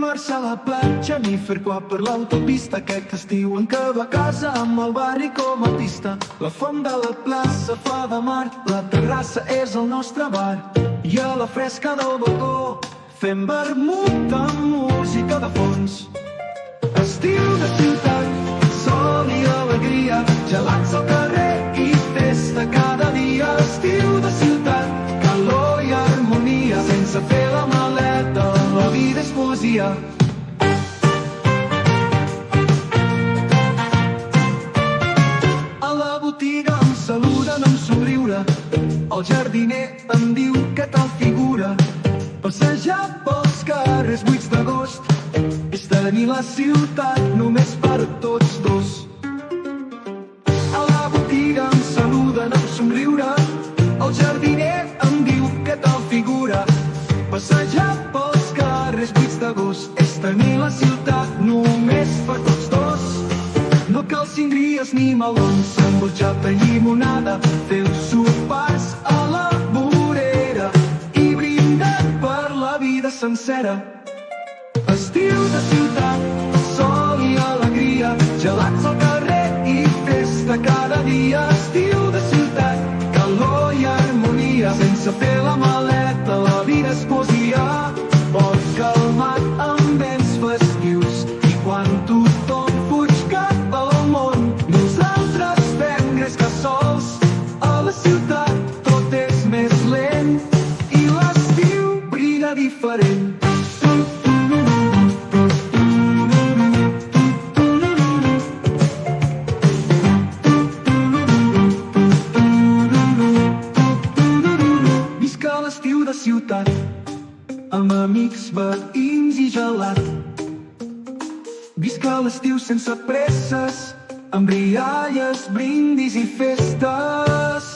marxar a la platja ni fer qua per l'autopista. Aquest estiu en què va a casa amb el barri com a pista. La font de la plaça fa de mar, la terrassa és el nostre bar. I a la fresca del balcó fem vermut amb música de fons. Estiu de ciutat, sol i alegria, gelats al carrer i festa cada dia. Estiu de ciutat, calor i harmonia, sense fer la maleta, la vida és poesia. A la botiga em saluden amb somriure, el jardiner em diu què tal figura. Passejar pels carrers buits d'agost és tenir la ciutat només per tots dos. A la botiga em saluden amb somriure, el jardiner em diu què tal figura. Passejar pels carrers buits d'agost és tenir la ciutat només per tots dos. No cal cingries ni melons, amb horchata i llimonada, feu sopars a la vorera i brindar per la vida sencera. Estiu de ciutat, sol i alegria, gelats al carrer i festa cada dia. Estiu de ciutat, calor i harmonia, sense fer la maleta, la vida és poesia. Pot calmat amb vents festius i quan tothom fuig cap al món, nosaltres fem grescar sols. A la ciutat tot és més lent i l'estiu brilla diferent. Visca l'estiu de ciutat, amb amics, veïns i gelat. Visca l'estiu sense presses, amb rialles, brindis i festes.